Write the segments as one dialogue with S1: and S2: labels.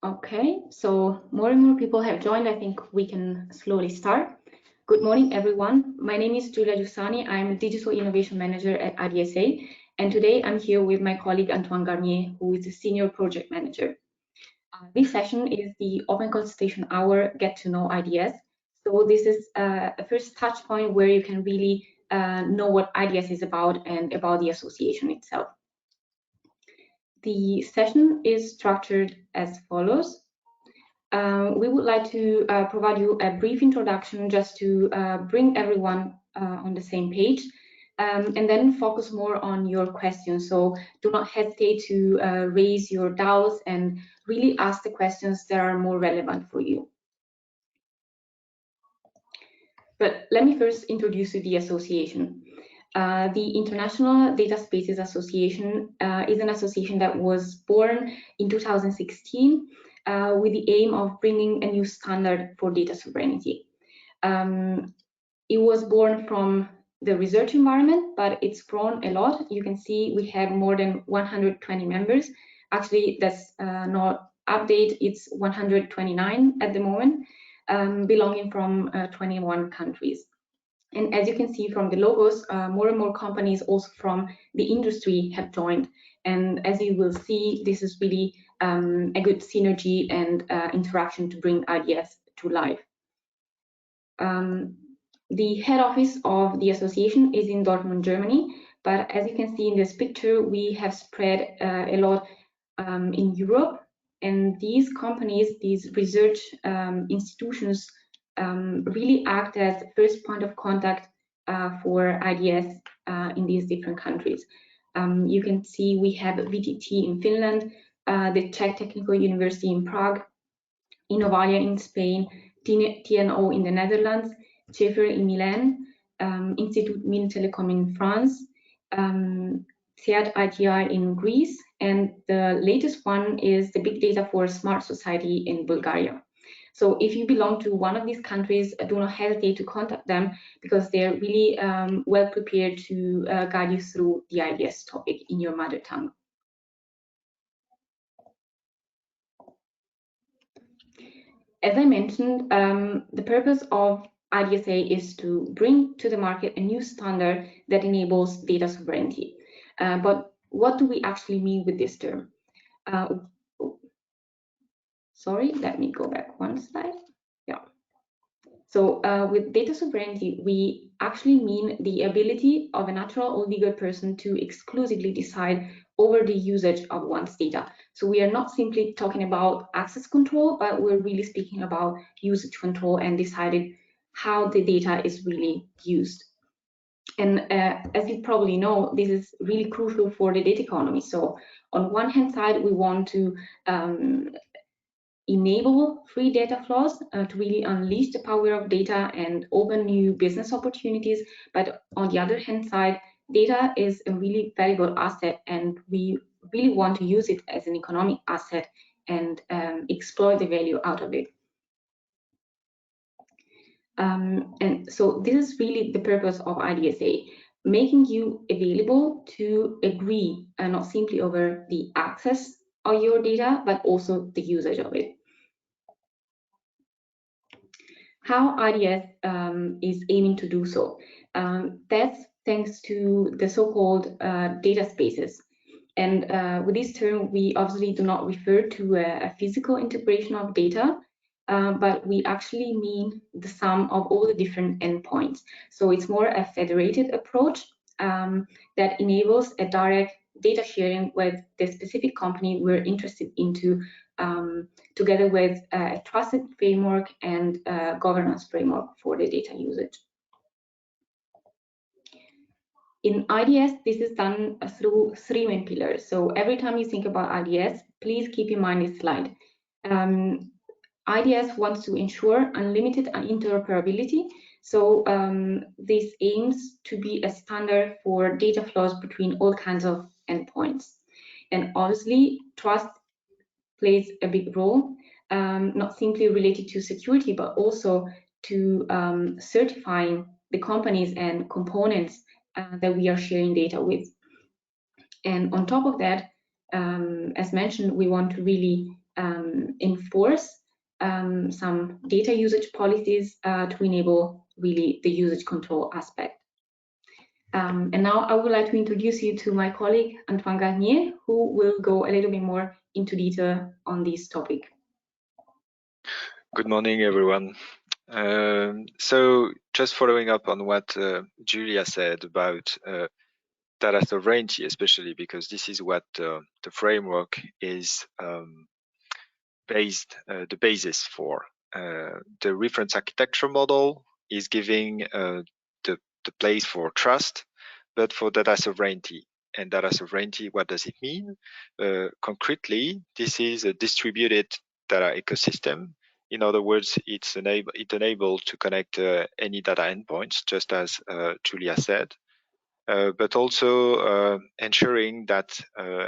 S1: Okay, so more and more people have joined. I think we can slowly start. Good morning, everyone. My name is Giulia Giussani. I'm Digital Innovation Manager at IDSA, and today I'm here with my colleague Antoine Garnier, who is a Senior Project Manager. This session is the Open Consultation Hour Get to Know IDS. So this is a first touch point where you can really know what IDS is about and about the association itself. The session is structured as follows. We would like to provide you a brief introduction just to bring everyone on the same page, and then focus more on your questions. So do not hesitate to raise your doubts and really ask the questions that are more relevant for you. But let me first introduce you the association. The International Data Spaces Association is an association that was born in 2016 with the aim of bringing a new standard for data sovereignty. It was born from the research environment, but it's grown a lot. You can see we have more than 120 members. Actually, that's not update, it's 129 at the moment, belonging from 21 countries. And as you can see from the logos, more and more companies also from the industry have joined. And as you will see, this is really a good synergy and interaction to bring IDS to life. The head office of the association is in Dortmund, Germany. But as you can see in this picture, we have spread a lot in Europe. And these companies, these research institutions, really act as the first point of contact for IDS in these different countries. You can see we have VTT in Finland, the Czech Technical University in Prague, Innovalia in Spain, TNO in the Netherlands, Schaeffer in Milan, Institut Mines Telecom in France, CEAT ITI in Greece, and the latest one is the Big Data for Smart Society in Bulgaria. So if you belong to one of these countries, do not hesitate to contact them because they're really well prepared to guide you through the IDS topic in your mother tongue. As I mentioned, the purpose of IDSA is to bring to the market a new standard that enables data sovereignty. But what do we actually mean with this term? Sorry, let me go back one slide. Yeah. So with data sovereignty, we actually mean the ability of a natural or legal person to exclusively decide over the usage of one's data. So we are not simply talking about access control, but we're really speaking about usage control and deciding how the data is really used. And as you probably know, this is really crucial for the data economy. So on one hand side, we want to enable free data flows to really unleash the power of data and open new business opportunities. But on the other hand side, data is a really valuable asset, and we really want to use it as an economic asset and exploit the value out of it. And so this is really the purpose of IDSA, making you available to agree not simply over the access of your data, but also the usage of it. How IDS is aiming to do so? That's thanks to the so-called data spaces. And with this term, we obviously do not refer to a physical integration of data, but we actually mean the sum of all the different endpoints. So it's more a federated approach that enables a direct data sharing with the specific company we're interested into, together with a trusted framework and governance framework for the data usage. In IDS, this is done through three main pillars. So every time you think about IDS, please keep in mind this slide. IDS wants to ensure unlimited interoperability. So this aims to be a standard for data flows between all kinds of endpoints. And obviously, trust plays a big role, not simply related to security, but also to certifying the companies and components that we are sharing data with. And on top of that, as mentioned, we want to really enforce some data usage policies to enable really the usage control aspect. And now I would like to introduce you to my colleague, Antoine Garnier, who will go a little bit more into detail on this topic.
S2: Good morning, everyone. So just following up on what Giulia said about data sovereignty, especially because this is what the framework is the basis for. The reference architecture model is giving the place for trust, but for data sovereignty. And data sovereignty, what does it mean? Concretely, this is a distributed data ecosystem. In other words, it enables to connect any data endpoints, just as Giulia said, but also ensuring that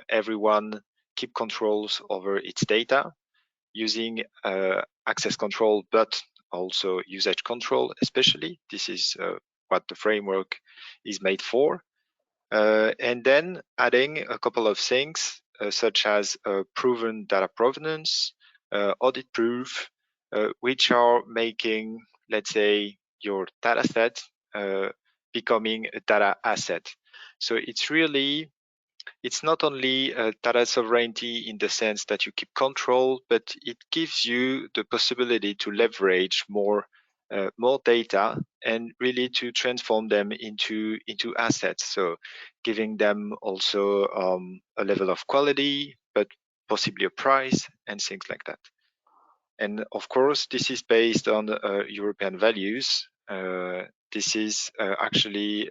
S2: everyone keep controls over its data using access control, but also usage control, especially. This is what the framework is made for. And then adding a couple of things, such as proven data provenance, audit proof, which are making, let's say, your data set becoming a data asset. So it's not only data sovereignty in the sense that you keep control, but it gives you the possibility to leverage more data and really to transform them into assets. So giving them also a level of quality, but possibly a price and things like that. And of course, this is based on European values. This is actually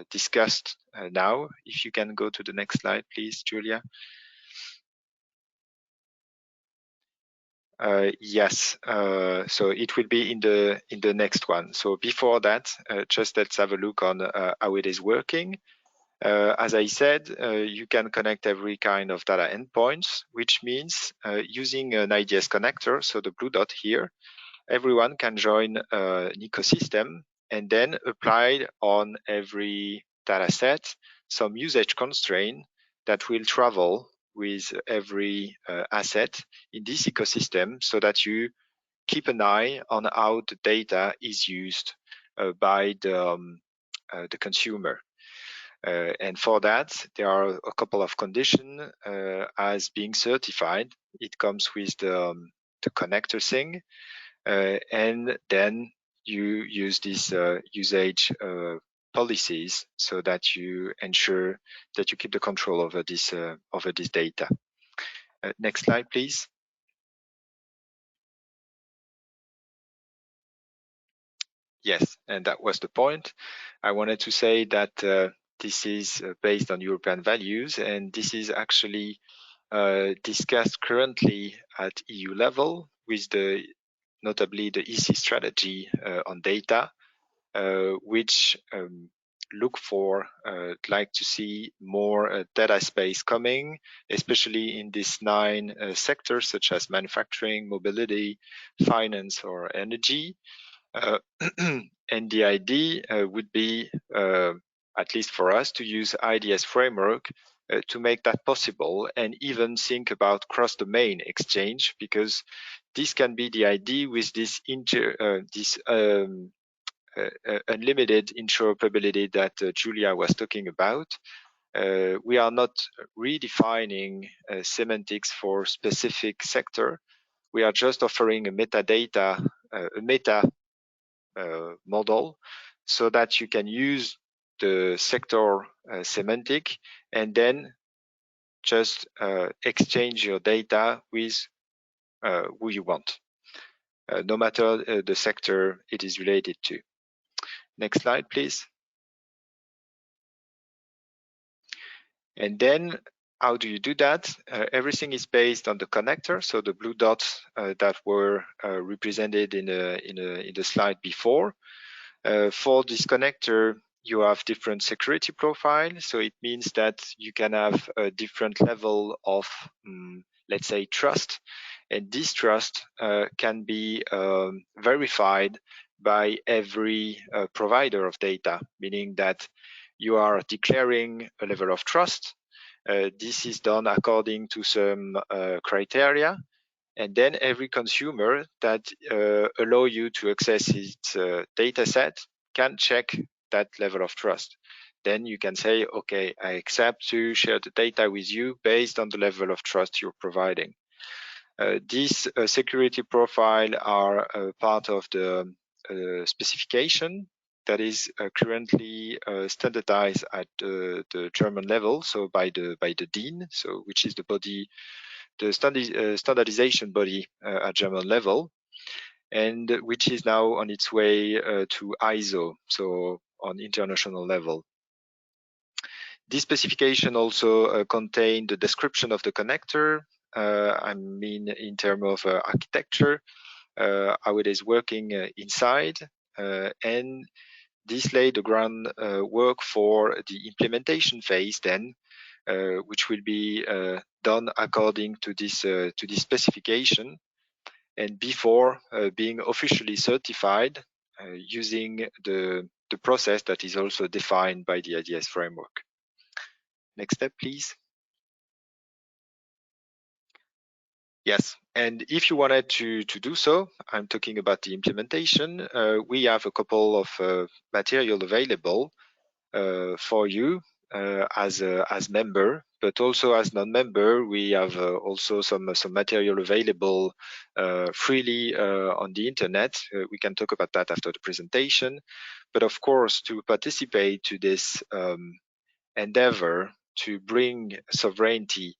S2: discussed now. If you can go to the next slide, please, Giulia. Yes, so it will be in the next one. So before that, just let's have a look on how it is working. As I said, you can connect every kind of data endpoints, which means using an IDS connector, so the blue dot here, everyone can join an ecosystem and then apply on every data set some usage constraint that will travel with every asset in this ecosystem, so that you keep an eye on how the data is used by the consumer. And for that, there are a couple of conditions as being certified. It comes with the connector thing, and then you use these usage policies so that you ensure that you keep the control over this data. Next slide, please. Yes, and that was the point. I wanted to say that this is based on European values, and this is actually discussed currently at EU level with notably the EC strategy on data, which like to see more data space coming, especially in these 9 sectors such as manufacturing, mobility, finance, or energy. And the idea would be, at least for us, to use IDS framework to make that possible, and even think about cross-domain exchange, because this can be the idea with this unlimited interoperability that Giulia was talking about. We are not redefining semantics for specific sector. We are just offering a metadata, a meta model, so that you can use the sector semantic and then just exchange your data with who you want, no matter the sector it is related to. Next slide, please. And then how do you do that? Everything is based on the connector, so the blue dots that were represented in the slide before. For this connector, you have different security profiles, so it means that you can have a different level of, let's say, trust, and this trust can be verified by every provider of data, meaning that you are declaring a level of trust, This is done according to some criteria, and then every consumer that allow you to access its data set can check that level of trust. Then you can say, okay, I accept to share the data with you based on the level of trust you're providing. These security profile are part of the specification that is currently standardized at the German level, so by the DIN, so which is the body, the standardization body at German level, and which is now on its way to ISO, so on international level. This specification also contains the description of the connector. I mean, in terms of architecture, how it is working inside, and this laid the groundwork for the implementation phase then, which will be done according to this specification, and before being officially certified using the process that is also defined by the IDS framework. Next step, please. Yes, and if you wanted to do so, I'm talking about the implementation. We have a couple of material available for you as member, but also as non-member, we have also some material available freely on the internet. We can talk about that after the presentation. But of course, to participate to this endeavor to bring sovereignty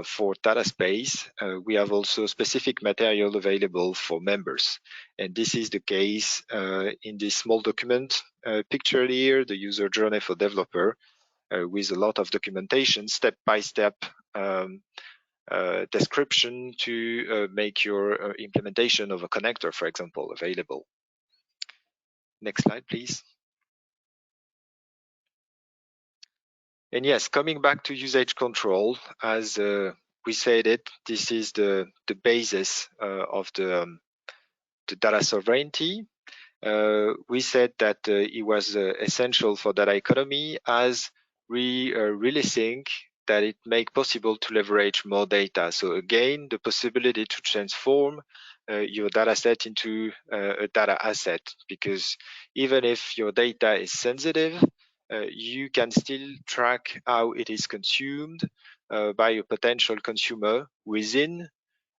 S2: for data space, we have also specific material available for members. And this is the case in this small document pictured here, the user journey for developer, with a lot of documentation, step-by-step description to make your implementation of a connector, for example, available. Next slide, please. And yes, coming back to usage control, as we said it, this is the basis of the data sovereignty. We said that it was essential for data economy, as we really think that it makes possible to leverage more data. So again, the possibility to transform your data set into a data asset, because even if your data is sensitive, you can still track how it is consumed by a potential consumer within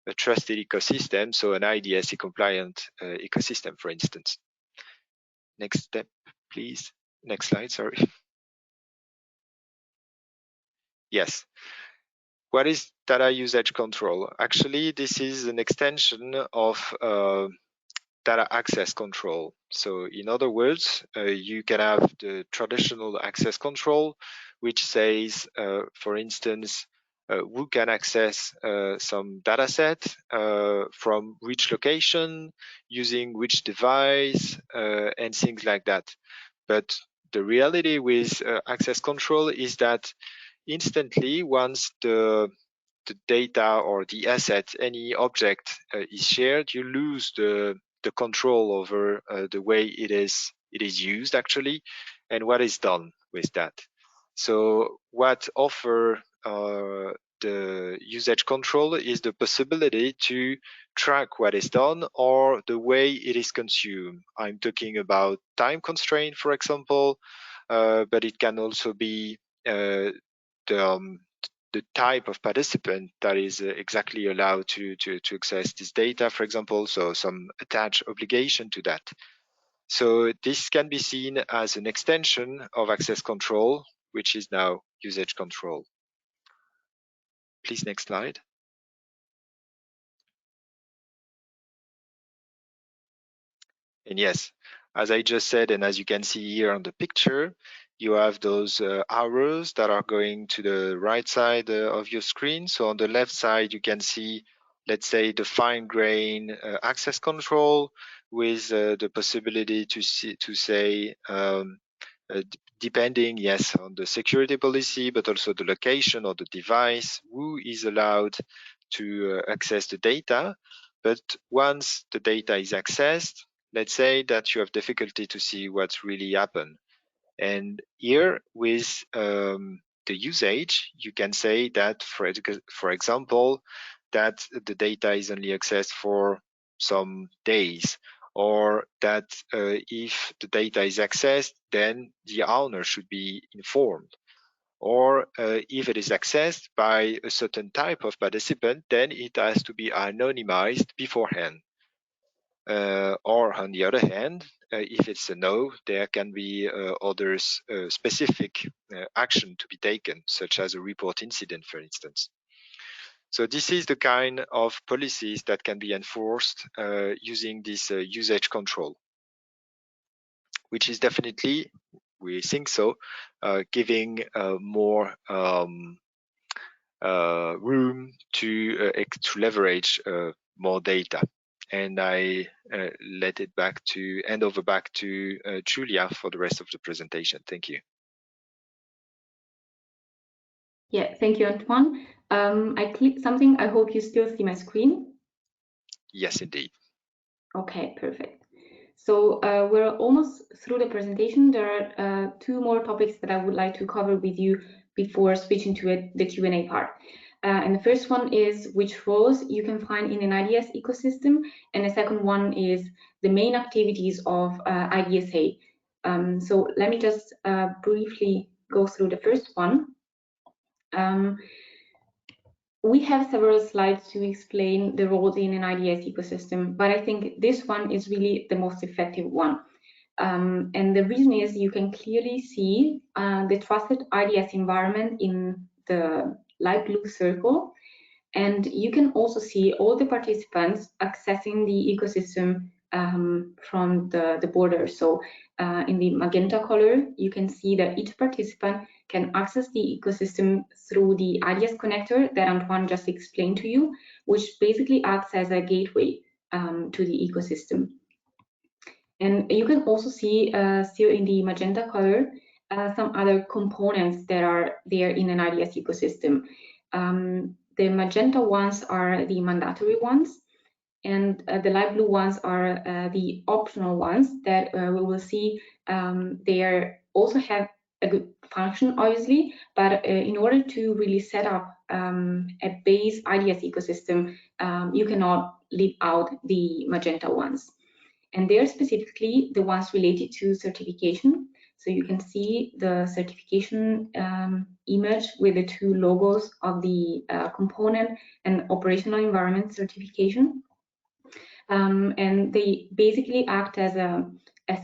S2: a trusted ecosystem, so an IDSA compliant ecosystem, for instance. Next step, please. Next slide, sorry. Yes. What is data usage control? Actually, this is an extension of data access control. So in other words, you can have the traditional access control, which says, for instance, who can access some data set from which location, using which device, and things like that. But the reality with access control is that instantly, once the data or the asset, any object is shared, you lose the control over the way it is used actually, and what is done with that. So what offer the usage control is the possibility to track what is done or the way it is consumed. I'm talking about time constraint, for example, but it can also be the type of participant that is exactly allowed to access this data, for example, so some attached obligation to that. So this can be seen as an extension of access control, which is now usage control. Please, next slide. And yes, as I just said, and as you can see here on the picture, you have those arrows that are going to the right side of your screen. So on the left side, you can see, let's say, the fine-grained access control with the possibility to say, depending, yes, on the security policy, but also the location or the device, who is allowed to access the data. But once the data is accessed, let's say that you have difficulty to see what's really happened. And here with the usage, you can say that, for example, that the data is only accessed for some days, or that if the data is accessed, then the owner should be informed. Or if it is accessed by a certain type of participant, then it has to be anonymized beforehand. Or on the other hand, if it's a no, there can be other specific action to be taken, such as a report incident, for instance. So this is the kind of policies that can be enforced using this usage control, which is definitely, we think so, giving more room to leverage more data. And I hand over back to Giulia for the rest of the presentation. Thank you.
S1: Yeah, thank you, Antoine. I clicked something. I hope you still see my screen.
S2: Yes, indeed.
S1: Okay, perfect. So we're almost through the presentation. There are two more topics that I would like to cover with you before switching to the Q&A part. And the first one is which roles you can find in an IDS ecosystem, and the second one is the main activities of IDSA. So let me just briefly go through the first one. We have several slides to explain the roles in an IDS ecosystem, but I think this one is really the most effective one. And the reason is you can clearly see the trusted IDS environment in the light blue circle, and you can also see all the participants accessing the ecosystem from the border. So in the magenta color, you can see that each participant can access the ecosystem through the IDS connector that Antoine just explained to you, which basically acts as a gateway to the ecosystem. And you can also see still in the magenta color some other components that are there in an IDS ecosystem. The magenta ones are the mandatory ones, and the light blue ones are the optional ones that we will see. They also have a good function, obviously, but in order to really set up a base IDS ecosystem, you cannot leave out the magenta ones. And they're specifically the ones related to certification. So you can see the certification image with the two logos of the component and operational environment certification. And they basically act as a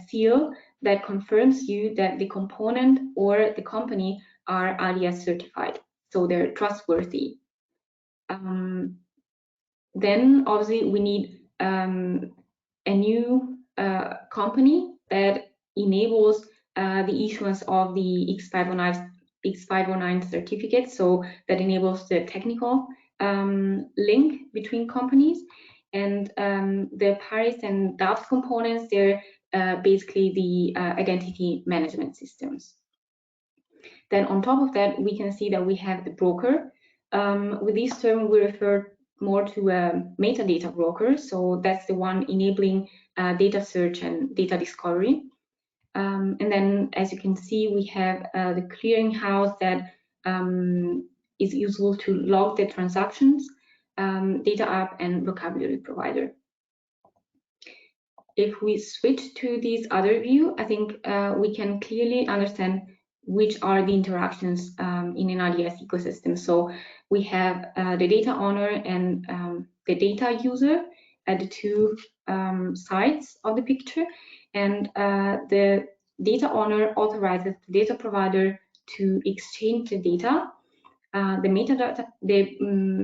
S1: seal that confirms you that the component or the company are IDS certified, so they're trustworthy. Then obviously we need a new company that enables the issuance of the X509 certificate, so that enables the technical link between companies. And the Paris and DAPS components, they're basically the identity management systems. Then on top of that, we can see that we have the broker. With this term, we refer more to a metadata broker. So that's the one enabling data search and data discovery. And then, as you can see, we have the clearinghouse that is useful to log the transactions, data app, and vocabulary provider. If we switch to this other view, I think we can clearly understand which are the interactions in an IDS ecosystem. So we have the data owner and the data user at the two sides of the picture, and the data owner authorizes the data provider to exchange the data. The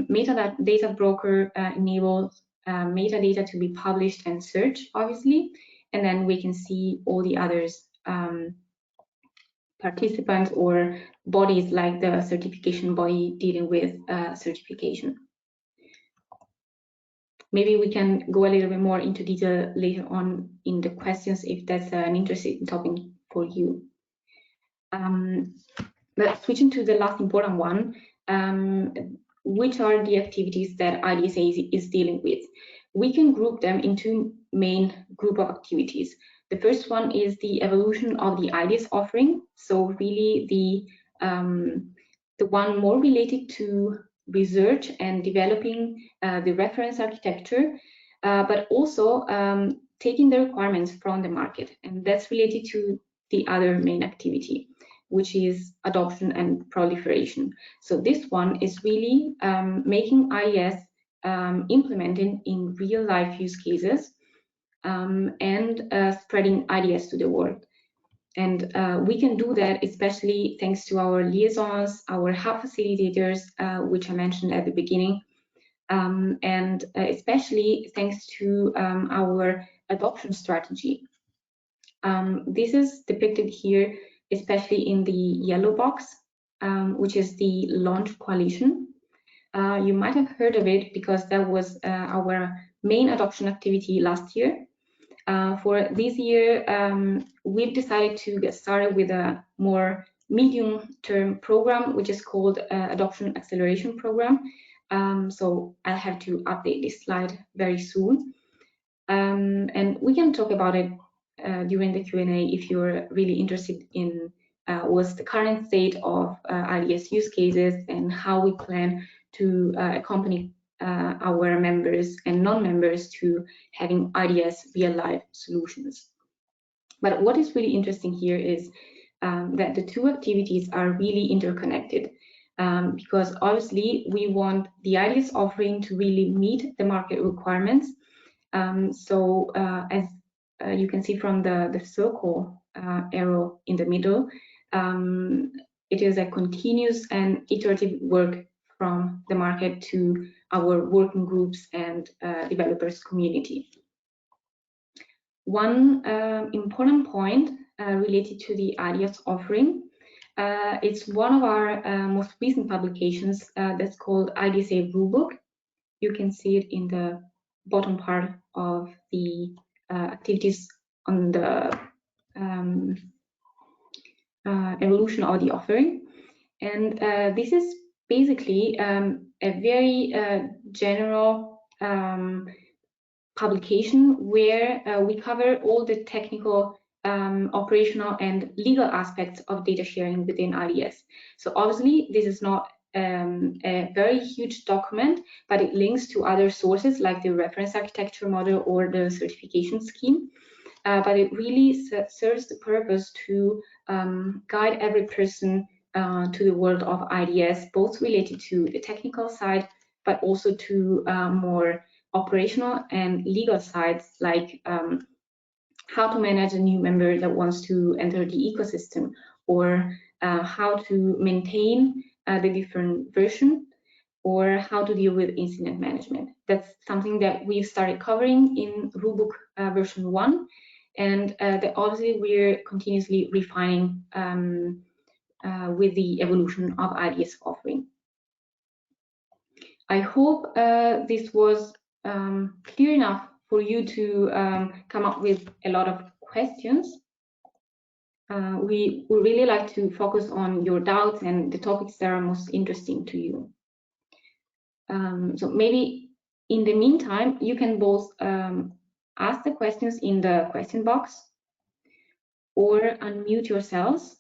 S1: metadata broker enables metadata to be published and searched, obviously, and then we can see all the others participants or bodies like the certification body dealing with certification. Maybe we can go a little bit more into detail later on in the questions if that's an interesting topic for you. But switching to the last important one, which are the activities that IDSA is dealing with? We can group them into main group of activities. The first one is the evolution of the IDS offering. So really the the one more related to research and developing the reference architecture, but also taking the requirements from the market. And that's related to the other main activity, which is adoption and proliferation. So this one is really making IDS implemented in real life use cases and spreading IDS to the world. And we can do that especially thanks to our liaisons, our hub facilitators, which I mentioned at the beginning, and especially thanks to our adoption strategy. This is depicted here, especially in the yellow box, which is the Launch Coalition. You might have heard of it because that was our main adoption activity last year. For this year, we've decided to get started with a more medium-term program, which is called Adoption Acceleration Program. So I'll have to update this slide very soon. And we can talk about it during the Q&A if you're really interested in what's the current state of IDS use cases and how we plan to accompany our members and non-members to having IDS real-life solutions. But what is really interesting here is that the two activities are really interconnected because obviously we want the IDS offering to really meet the market requirements. So as you can see from the circle arrow in the middle, it is a continuous and iterative work from the market to our working groups and developers community. One important point related to the IDS offering, it's one of our most recent publications that's called IDSA Rulebook. You can see it in the bottom part of the activities on the evolution of the offering. And this is basically a very general publication where we cover all the technical, operational and legal aspects of data sharing within IDS. So obviously this is not a very huge document, but it links to other sources like the reference architecture model or the certification scheme. But it really serves the purpose to guide every person to the world of IDS, both related to the technical side, but also to more operational and legal sides, like how to manage a new member that wants to enter the ecosystem, or how to maintain the different version, or how to deal with incident management. That's something that we've started covering in Rulebook version 1, and that obviously we're continuously refining with the evolution of IDS offering. I hope this was clear enough for you to come up with a lot of questions. We would really like to focus on your doubts and the topics that are most interesting to you. So maybe in the meantime, you can both ask the questions in the question box or unmute yourselves.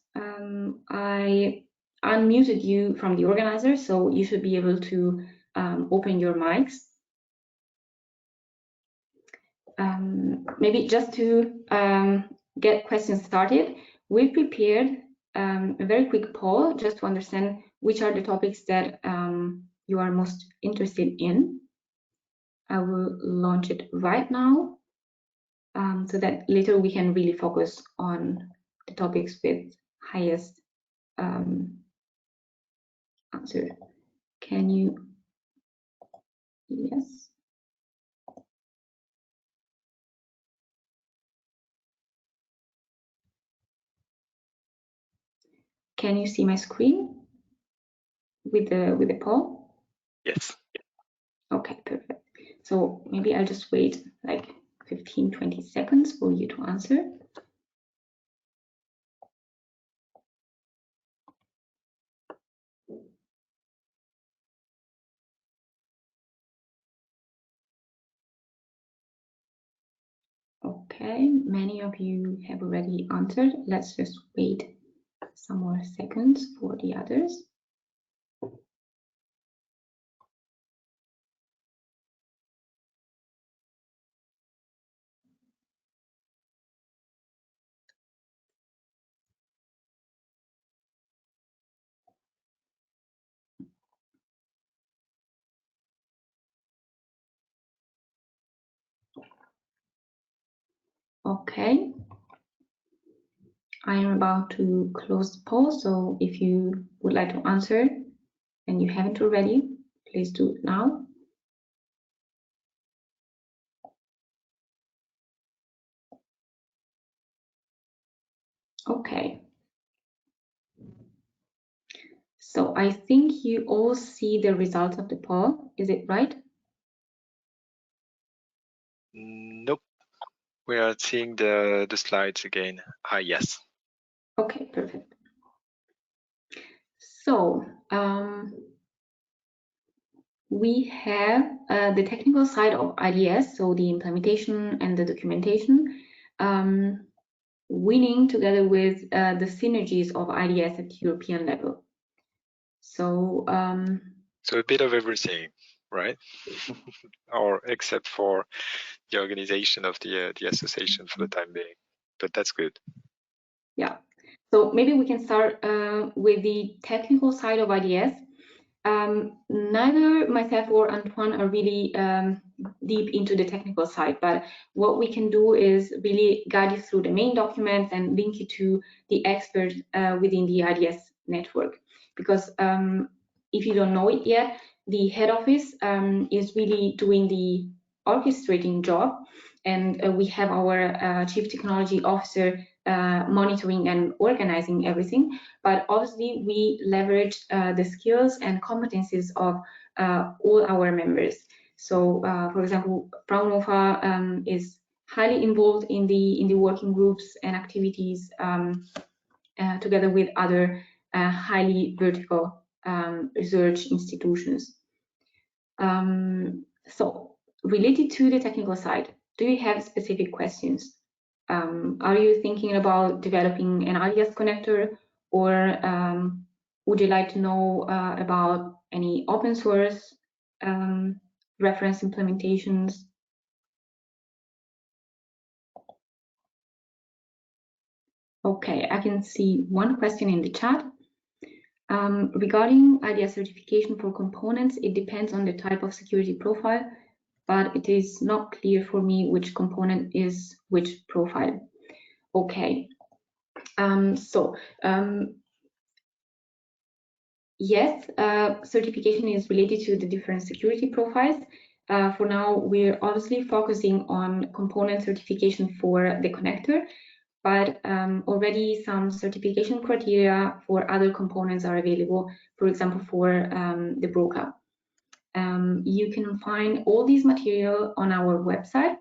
S1: I unmuted you from the organizer, so you should be able to open your mics. Maybe just to get questions started, we prepared a very quick poll just to understand which are the topics that you are most interested in. I will launch it right now so that later we can really focus on the topics with highest answer. Can you? Yes. Can you see my screen with the poll?
S2: Yes.
S1: Okay, perfect. So maybe I'll just wait like 15-20 seconds for you to answer. Okay, many of you have already answered. Let's just wait some more seconds for the others. Okay. I am about to close the poll, so if you would like to answer and you haven't already, please do it now. Okay. So I think you all see the results of the poll. Is it right?
S2: Nope. We are seeing the slides again. Yes.
S1: Okay, perfect. So we have the technical side of IDS, so the implementation and the documentation, winning together with the synergies of IDS at European level. So
S2: so a bit of everything, right? Or except for the organization of the association for the time being, but that's good.
S1: Yeah. So maybe we can start with the technical side of IDS. Neither myself or Antoine are really deep into the technical side, but what we can do is really guide you through the main documents and link you to the experts within the IDS network. Because if you don't know it yet, the head office is really doing the orchestrating job, and we have our chief technology officer monitoring and organizing everything. But obviously, we leverage the skills and competencies of all our members. So, for example, Fraunhofer is highly involved in the working groups and activities together with other highly vertical research institutions. So, related to the technical side, do you have specific questions? Are you thinking about developing an IDS connector, or would you like to know about any open source reference implementations? Okay, I can see one question in the chat. Regarding IDS certification for components, it depends on the type of security profile, but it is not clear for me which component is which profile. Okay, yes, certification is related to the different security profiles. For now, we're obviously focusing on component certification for the connector, but already some certification criteria for other components are available, for example, for the broker. You can find all these material on our website,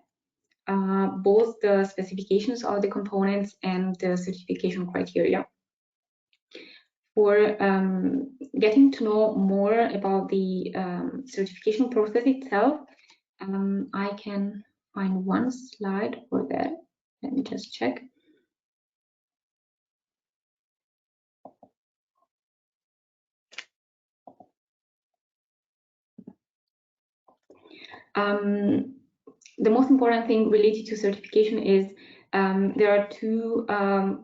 S1: both the specifications of the components and the certification criteria. For getting to know more about the certification process itself, I can find one slide for that. Let me just check. The most important thing related to certification is there are two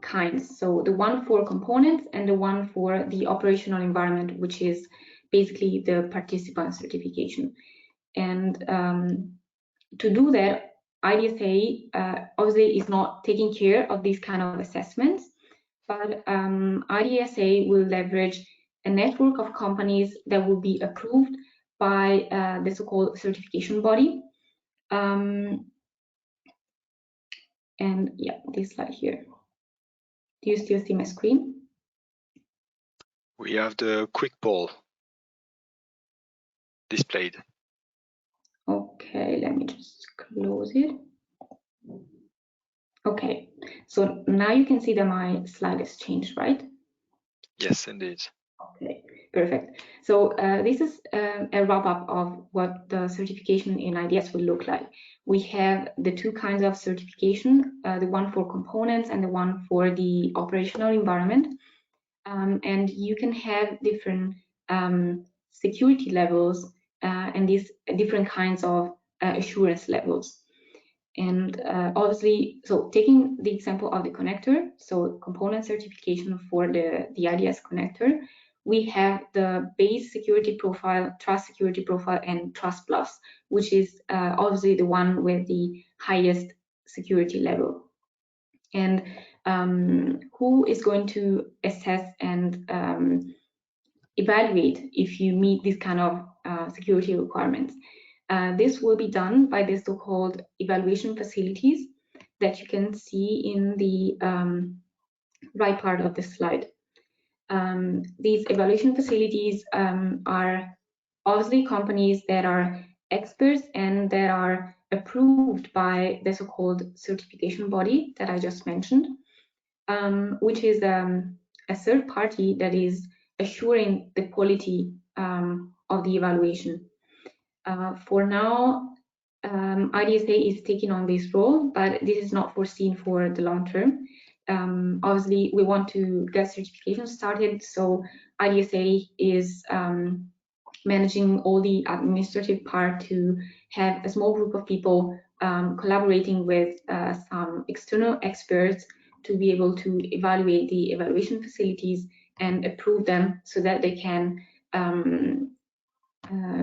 S1: kinds. So the one for components and the one for the operational environment, which is basically the participant certification. And to do that, IDSA obviously is not taking care of these kind of assessments, but IDSA will leverage a network of companies that will be approved by the so-called certification body. And yeah, this slide here. Do you still see my screen?
S2: We have the quick poll displayed.
S1: Okay, let me just close it. Okay, so now you can see that my slide has changed, right?
S2: Yes, indeed.
S1: Okay, perfect. So this is a wrap-up of what the certification in IDS will look like. We have the two kinds of certification, the one for components and the one for the operational environment. And you can have different security levels and these different kinds of assurance levels. And obviously, so taking the example of the connector, so component certification for the IDS connector, we have the base security profile, trust security profile, and trust plus, which is obviously the one with the highest security level. and who is going to assess and evaluate if you meet these kind of security requirements. This will be done by the so-called evaluation facilities that you can see in the right part of the slide. These evaluation facilities are obviously companies that are experts and that are approved by the so-called certification body that I just mentioned, which is a third party that is assuring the quality of the evaluation. For now, IDSA is taking on this role, but this is not foreseen for the long term. Obviously, we want to get certification started, so IDSA is managing all the administrative part to have a small group of people collaborating with some external experts to be able to evaluate the evaluation facilities and approve them so that they can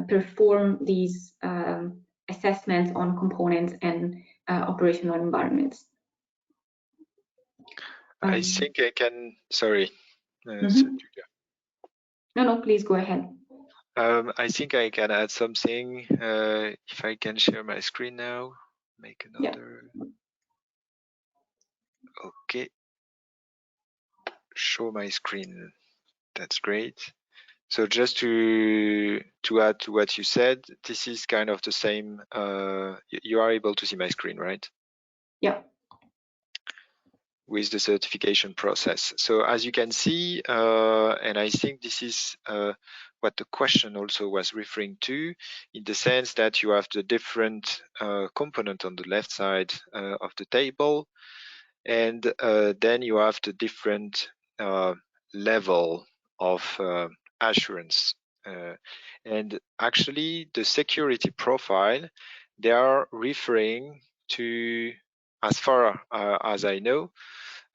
S1: perform these assessments on components and operational environments.
S2: I think I can, sorry,
S1: No, please go ahead.
S2: I think I can add something. If I can share my screen now, make another. Yeah. Okay. Show my screen. That's great. So just to add to what you said, this is kind of the same. You are able to see my screen, right?
S1: Yeah.
S2: With the certification process. So as you can see, and I think this is what the question also was referring to, in the sense that you have the different component on the left side of the table, and then you have the different level of assurance. And actually, the security profile, they are referring to, as far as I know,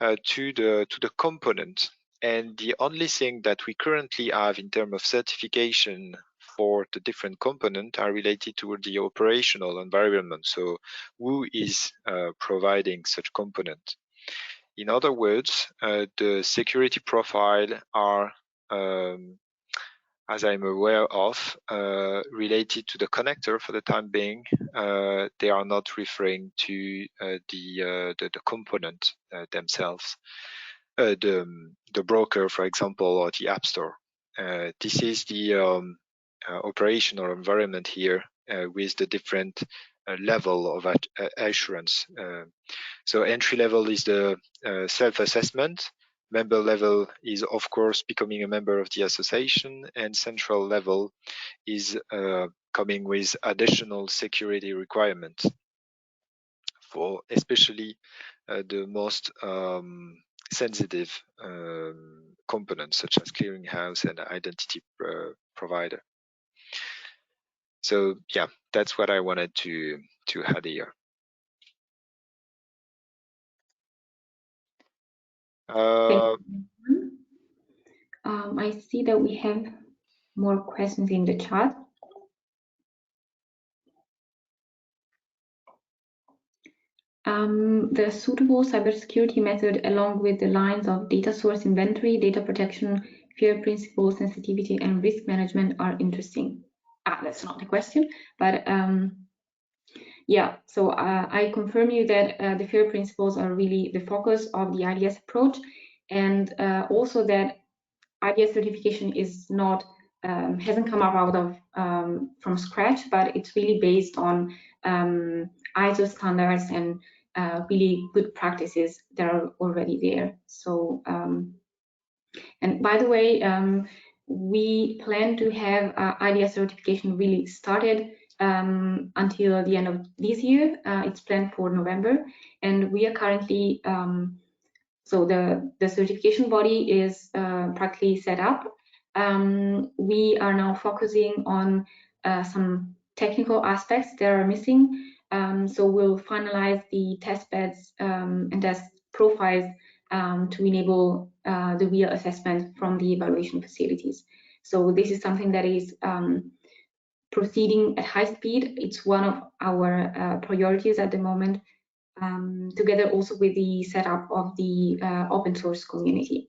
S2: to the component. And the only thing that we currently have in terms of certification for the different components are related to the operational environment. So who is providing such component? In other words, the security profile are, as I'm aware of, related to the connector for the time being. They are not referring to the component themselves, the broker, for example, or the app store. This is the operational environment here with the different level of assurance. So entry level is the self-assessment. Member level is, of course, becoming a member of the association, and central level is coming with additional security requirements for especially the most sensitive components, such as clearinghouse and identity provider. So yeah, that's what I wanted to add here.
S1: I see that we have more questions in the chat. The suitable cybersecurity method, along with the lines of data source inventory, data protection, FAIR principles, sensitivity, and risk management are interesting. That's not the question, but yeah, so I confirm you that the FAIR principles are really the focus of the IDS approach, and also that IDS certification is not hasn't come up out of from scratch, but it's really based on ISO standards and really good practices that are already there. So, and by the way, we plan to have IDS certification really started until the end of this year. It's planned for November, and we are currently so the certification body is practically set up. We are now focusing on some technical aspects that are missing. So we'll finalize the test beds and test profiles to enable the real assessment from the evaluation facilities. So this is something that is proceeding at high speed. It's one of our priorities at the moment. together also with the setup of the open source community.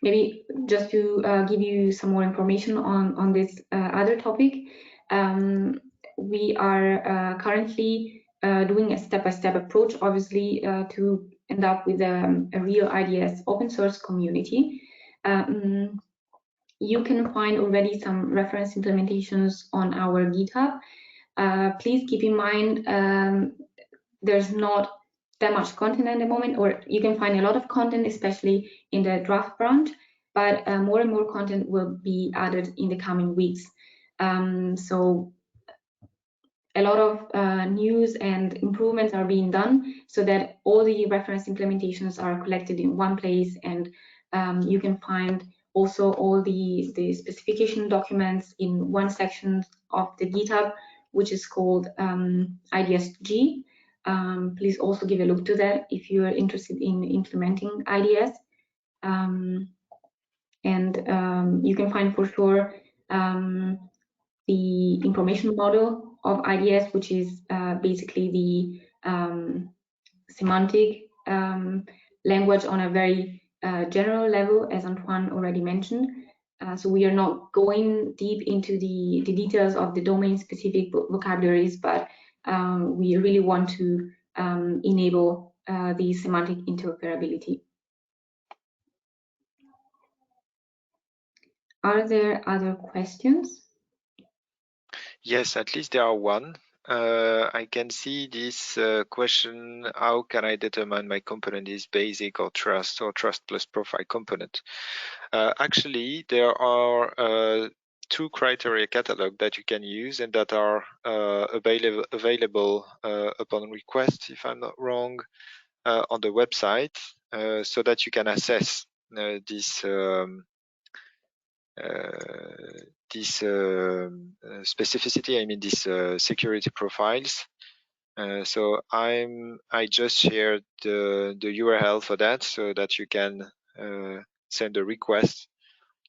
S1: Maybe just to give you some more information on this other topic, we are currently doing a step-by-step approach, obviously, to end up with a real IDS open source community. You can find already some reference implementations on our GitHub. Please keep in mind there's not that much content at the moment, or you can find a lot of content, especially in the draft branch, but more and more content will be added in the coming weeks. So a lot of news and improvements are being done so that all the reference implementations are collected in one place, and you can find also all the specification documents in one section of the GitHub, which is called IDSG. Please also give a look to that if you are interested in implementing IDS. You can find for sure the information model of IDS, which is basically the semantic language on a very general level, as Antoine already mentioned. So we are not going deep into the details of the domain-specific vocabularies, but we really want to enable the semantic interoperability. Are there other questions?
S2: Yes, at least there are one. I can see this question: how can I determine my component is basic or trust plus profile component? Actually, there are two criteria catalog that you can use and that are available upon request, if I'm not wrong, on the website, so that you can assess this specificity, I mean these security profiles. So I just shared the URL for that so that you can send a request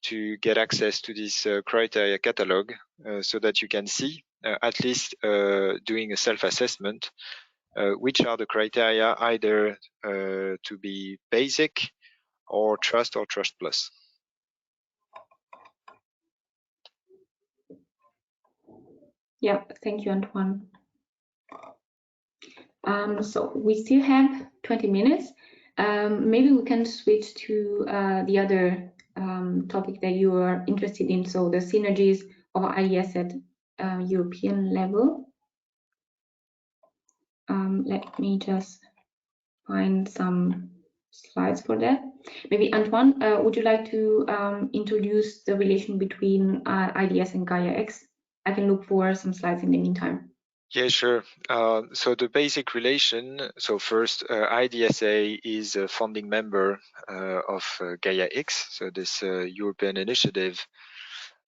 S2: to get access to this criteria catalog so that you can see, at least doing a self-assessment, which are the criteria either to be basic or trust plus.
S1: Yeah, thank you, Antoine. So we still have 20 minutes. Maybe we can switch to the other topic that you are interested in, so the synergies of IDS at European level. Let me just find some slides for that. Maybe Antoine, would you like to introduce the relation between IDS and Gaia-X? I can look for some slides in the meantime.
S2: Yeah, sure. So the basic relation, so first, IDSA is a founding member of Gaia-X, so this European initiative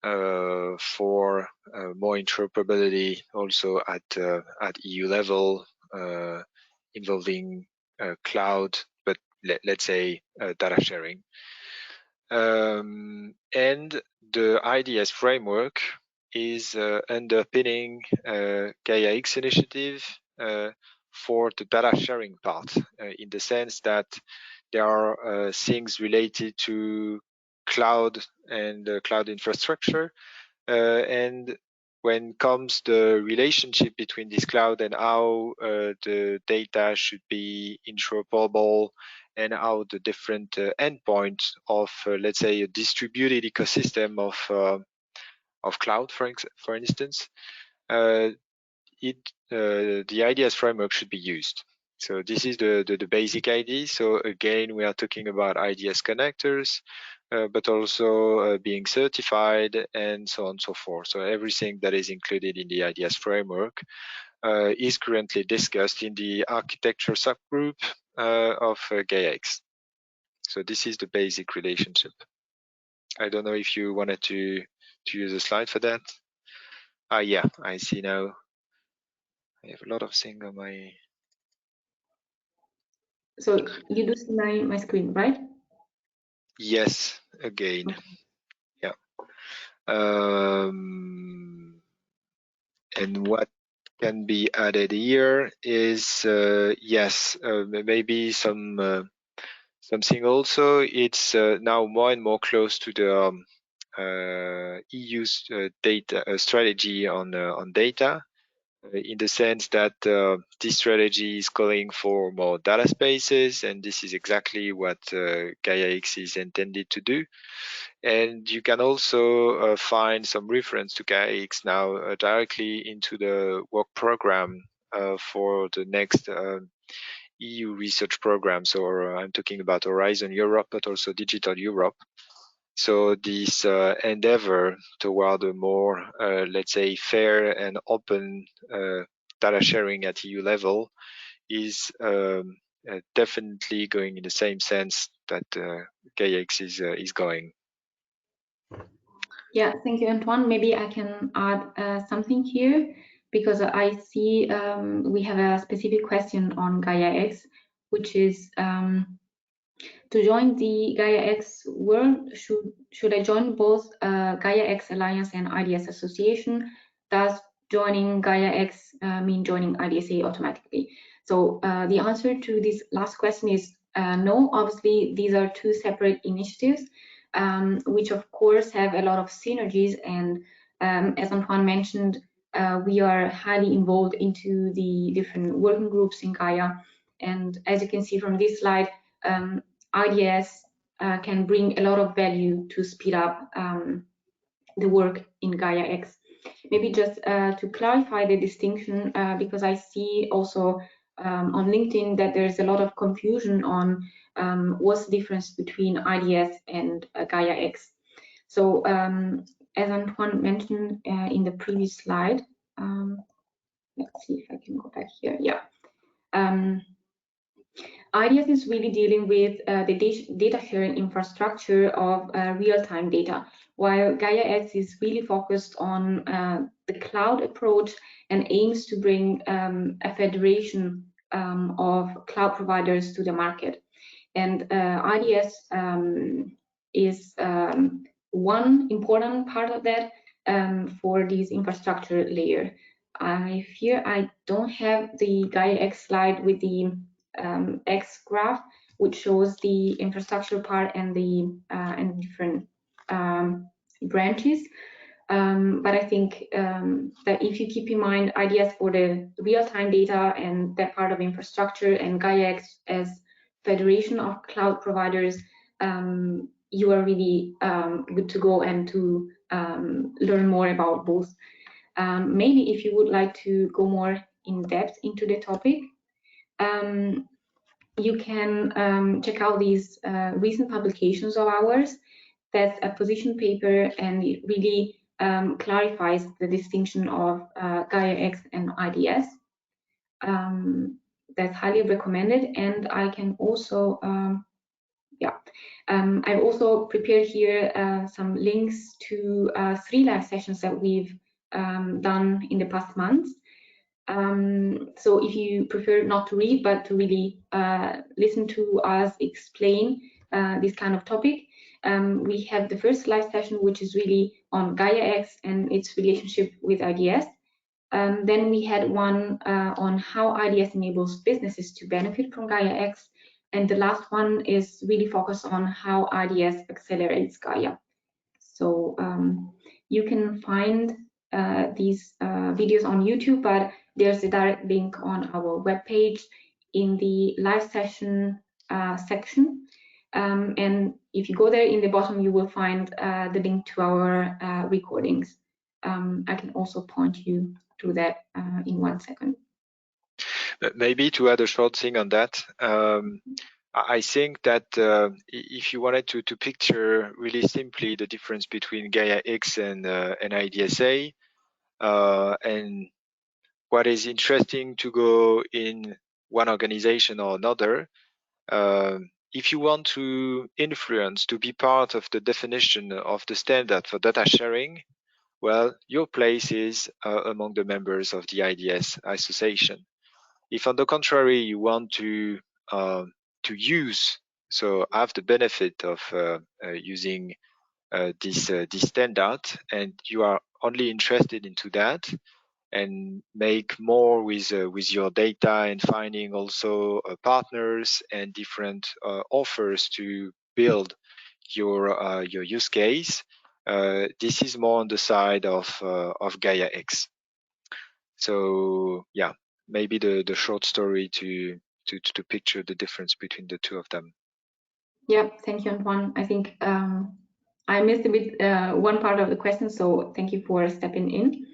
S2: for more interoperability also at EU level, involving cloud, but let's say data sharing. And the IDS framework is underpinning Gaia-X initiative for the data sharing part, in the sense that there are things related to cloud and cloud infrastructure, and when comes the relationship between this cloud and how the data should be interoperable, and how the different endpoints of, let's say, a distributed ecosystem of cloud, for instance, the IDS framework should be used. So this is the basic idea. So again, we are talking about IDS connectors, but also being certified and so on and so forth. So everything that is included in the IDS framework is currently discussed in the architecture subgroup of Gaia-X. So this is the basic relationship. I don't know if you wanted to use a slide for that. Yeah, I see now. I have a lot of things on my.
S1: So you do see my screen, right?
S2: Yes, again. Okay. Yeah. And what can be added here is yes, maybe something also. It's now more and more close to the EU's data strategy on data, in the sense that this strategy is calling for more data spaces, and this is exactly what Gaia-X is intended to do. And you can also find some reference to Gaia-X now directly into the work program for the next EU research programs, or I'm talking about Horizon Europe, but also Digital Europe. So this endeavor toward a more, let's say, fair and open data sharing at EU level is definitely going in the same sense that Gaia-X is going.
S1: Yeah, thank you, Antoine. Maybe I can add something here, because I see we have a specific question on Gaia-X, which is to join the Gaia-X world, should I join both Gaia-X Alliance and IDS Association? Does joining Gaia-X mean joining IDSA automatically? So the answer to this last question is no. Obviously, these are two separate initiatives, which of course have a lot of synergies. And as Antoine mentioned, we are highly involved into the different working groups in Gaia. And as you can see from this slide, IDS can bring a lot of value to speed up the work in Gaia-X. Maybe just to clarify the distinction, because I see also on LinkedIn that there's a lot of confusion on what's the difference between IDS and Gaia-X. So as Antoine mentioned in the previous slide, let's see if I can go back here. Yeah. IDS is really dealing with the data sharing infrastructure of real-time data, while Gaia-X is really focused on the cloud approach and aims to bring a federation of cloud providers to the market. And IDS is one important part of that for this infrastructure layer. I fear I don't have the Gaia-X slide with the X graph, which shows the infrastructure part and the different branches. But I think that if you keep in mind IDS for the real-time data and that part of infrastructure, and Gaia-X as federation of cloud providers, you are really good to go and to learn more about both. Maybe if you would like to go more in depth into the topic, you can check out these recent publications of ours. That's a position paper, and it really clarifies the distinction of Gaia-X and IDS. That's highly recommended. And I can also, I've also prepared here some links to 3 live sessions that we've done in the past months. So if you prefer not to read, but to really listen to us explain this kind of topic, we have the first live session, which is really on Gaia-X and its relationship with IDS. Then we had one on how IDS enables businesses to benefit from Gaia-X. And the last one is really focused on how IDS accelerates Gaia. So you can find these videos on YouTube, but there's a direct link on our webpage in the live session section. And if you go there, in the bottom, you will find the link to our recordings. I can also point you to that in 1 second.
S2: Maybe to add a short thing on that, I think that if you wanted to picture really simply the difference between Gaia-X and IDSA, and what is interesting to go in one organization or another, if you want to influence, to be part of the definition of the standard for data sharing, well, your place is among the members of the IDS association. If on the contrary, you want to use, so have the benefit of using this standard, and you are only interested into that, and make more with your data, and finding also partners and different offers to build your use case. This is more on the side of Gaia X. So yeah, maybe the short story to picture the difference between the two of them.
S1: Yeah, thank you, Antoine. I think I missed a bit one part of the question, so thank you for stepping in.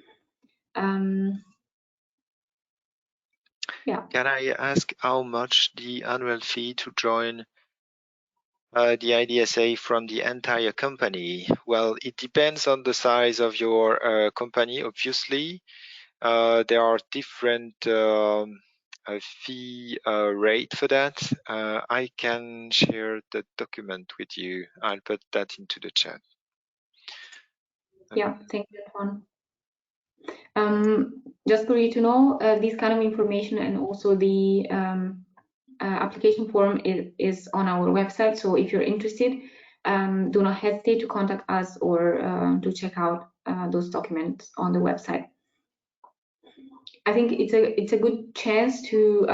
S1: Yeah.
S2: Can I ask how much the annual fee to join the IDSA from the entire company? Well, it depends on the size of your company, obviously. There are different fee rate for that. I can share the document with you. I'll put that into the chat.
S1: Yeah, thank you, Antoine. Just for you to know, this kind of information and also the application form is on our website. So if you're interested, do not hesitate to contact us or to check out those documents on the website. I think it's a good chance to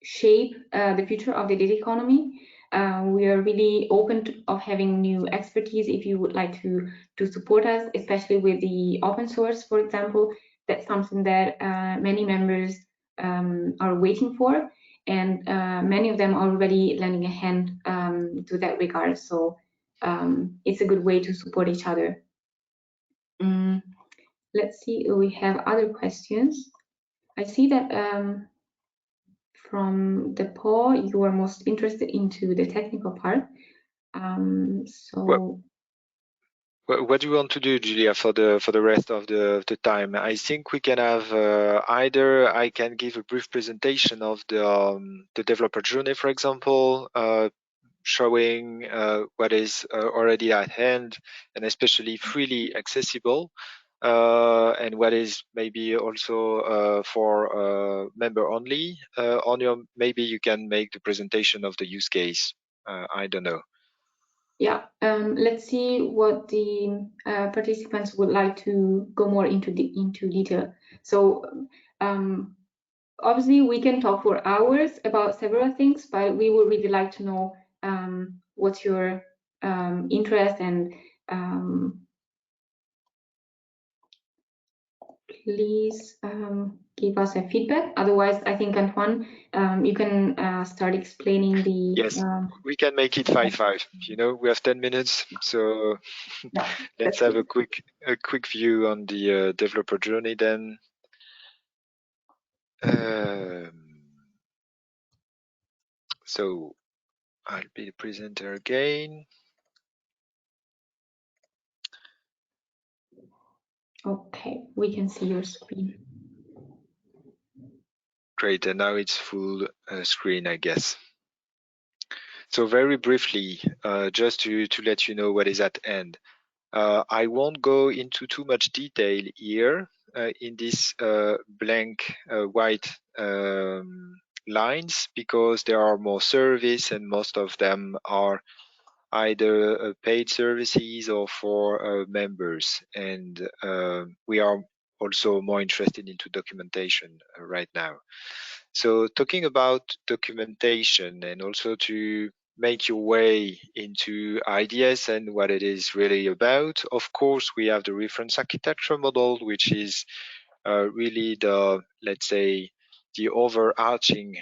S1: shape the future of the data economy. We are really open of having new expertise if you would like to support us, especially with the open source, for example. That's something that many members are waiting for, and many of them are already lending a hand to that regard. So it's a good way to support each other. Let's see, we have other questions. I see that from the poll, you are most interested into the technical part.
S2: What do you want to do, Giulia, for the rest of the time? I think we can have either I can give a brief presentation of the developer journey, for example, showing what is already at hand and especially freely accessible, and what is maybe also for member only. Maybe you can make the presentation of the use case. I don't know.
S1: Yeah, let's see what the participants would like to go more into detail. So obviously we can talk for hours about several things, but we would really like to know what's your interest, and please give us a feedback. Otherwise, I think, Antoine, you can start explaining the...
S2: Yes, we can make it 5-5. You know, we have 10 minutes, so
S1: yeah,
S2: let's have a quick view on the developer journey then. So I'll be the presenter again.
S1: Okay, we can see your screen.
S2: Great, and now it's full screen, I guess. So very briefly, just to let you know what is at end. I won't go into too much detail here in this blank white lines, because there are more service and most of them are either paid services or for members, and we are also more interested into documentation right now. So talking about documentation and also to make your way into IDS and what it is really about, of course, we have the reference architecture model, which is really the, let's say, the overarching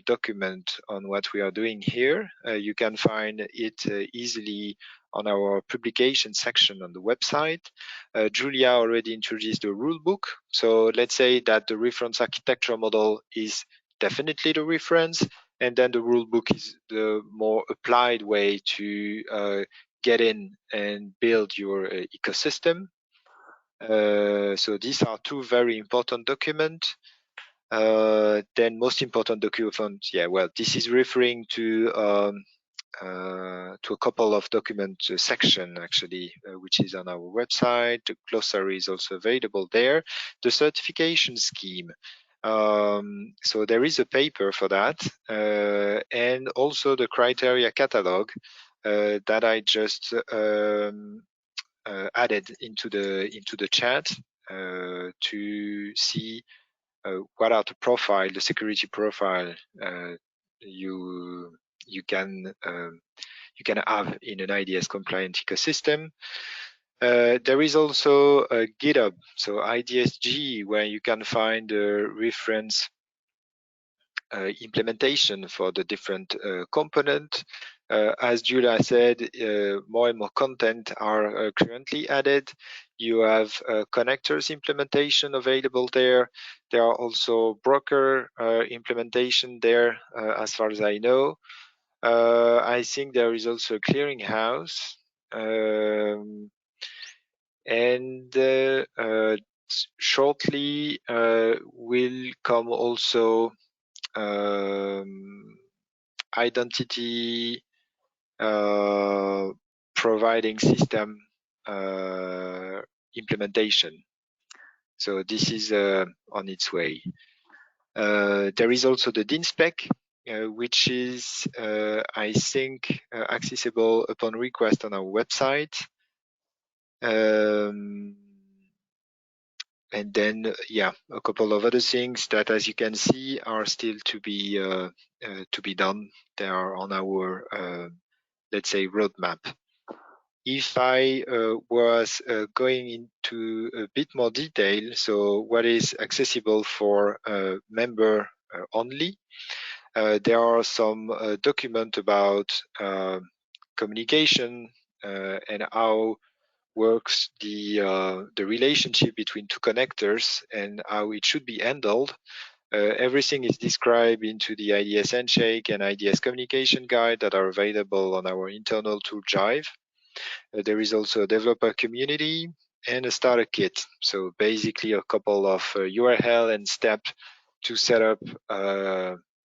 S2: document on what we are doing here. You can find it easily on our publication section on the website. Giulia already introduced the rulebook. So let's say that the reference architecture model is definitely the reference, and then the rulebook is the more applied way to get in and build your ecosystem. So these are two very important documents. Then most important document, yeah, well, this is referring to a couple of document section actually, which is on our website. The glossary is also available there. The certification scheme. So there is a paper for that, and also the criteria catalog that I just added into the chat. to see what are the security profile you can have in an IDS compliant ecosystem. There is also a GitHub, so IDSG, where you can find a reference implementation for the different component. As Giulia said, more and more content are currently added. You have connectors implementation available there. There are also broker implementation there, as far as I know. I think there is also a clearinghouse. And shortly will come also identity providing system implementation. So this is on its way. There is also the DIN spec, which is, I think, accessible upon request on our website. And then, yeah, a couple of other things that, as you can see, are still to be done. They are on our, let's say, roadmap. If I was going into a bit more detail, so what is accessible for member only, there are some documents about communication and how works the relationship between two connectors and how it should be handled. Everything is described into the IDS Handshake and IDS Communication Guide that are available on our internal tool Jive. There is also a developer community and a starter kit. So basically a couple of URL and steps to set up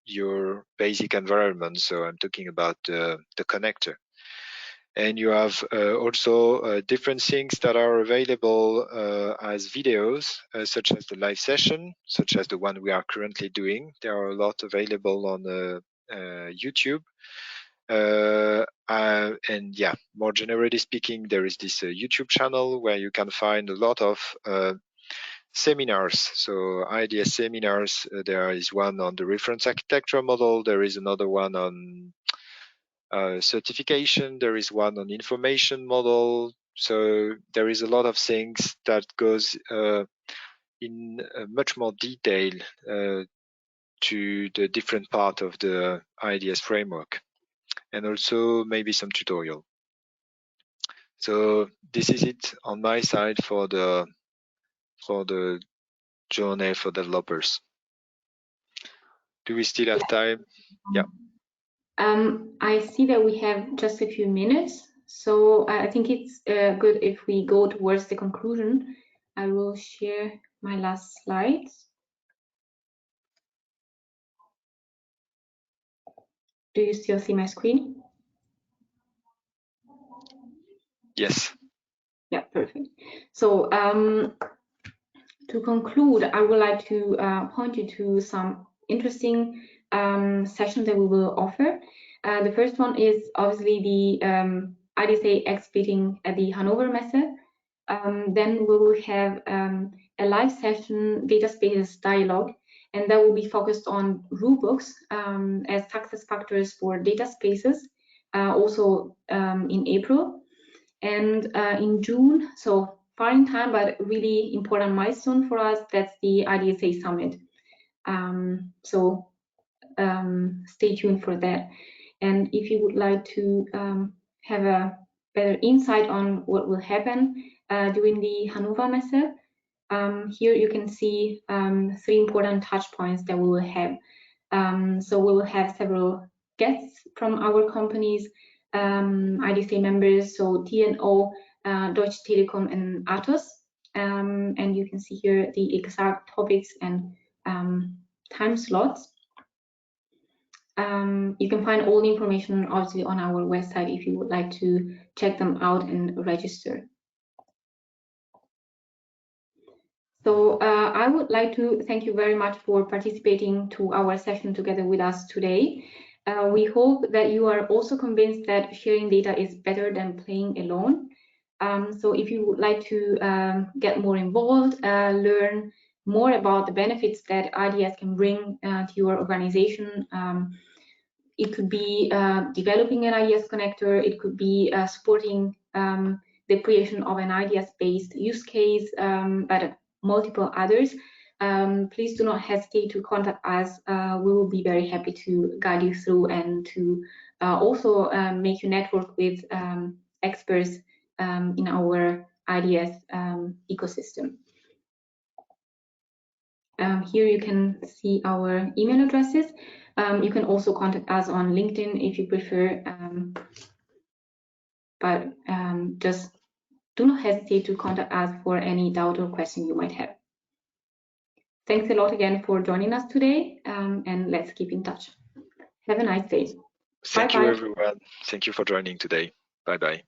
S2: your basic environment. So I'm talking about the connector. And you have also different things that are available as videos, such as the live session, such as the one we are currently doing. There are a lot available on YouTube. And yeah, more generally speaking, there is this YouTube channel where you can find a lot of seminars. So IDS seminars, there is one on the reference architecture model. There is another one on certification. There is one on information model. So there is a lot of things that goes in much more detail to the different part of the IDS framework, and also maybe some tutorial. So this is it on my side for the journey for developers. Do we still have time? Yeah.
S1: I see that we have just a few minutes, so I think it's good if we go towards the conclusion. I will share my last slides. Do you still see my screen?
S2: Yes.
S1: Yeah, perfect. So to conclude, I would like to point you to some interesting sessions that we will offer. The first one is obviously the IDSA exhibiting at the Hanover Messe. Then we will have a live session, data spaces dialogue, and that will be focused on rulebooks as success factors for data spaces, also in April. And in June, so far in time, but really important milestone for us, that's the IDSA Summit. So stay tuned for that. And if you would like to have a better insight on what will happen during the Hannover Messe, here you can see 3 important touch points that we will have. So we will have several guests from our companies, IDSA members, so TNO, Deutsche Telekom and Atos. And you can see here the exact topics and time slots. You can find all the information obviously on our website if you would like to check them out and register. So I would like to thank you very much for participating to our session together with us today. We hope that you are also convinced that sharing data is better than playing alone. So if you would like to get more involved, learn more about the benefits that IDS can bring to your organization, it could be developing an IDS connector, it could be supporting the creation of an IDS-based use case, but multiple others. Please do not hesitate to contact us. We will be very happy to guide you through and to also make you network with experts in our IDS ecosystem. Here you can see our email addresses. You can also contact us on LinkedIn if you prefer, but just do not hesitate to contact us for any doubt or question you might have. Thanks a lot again for joining us today, and let's keep in touch. Have a nice day.
S2: Thank you, everyone. Thank you for joining today. Bye-bye.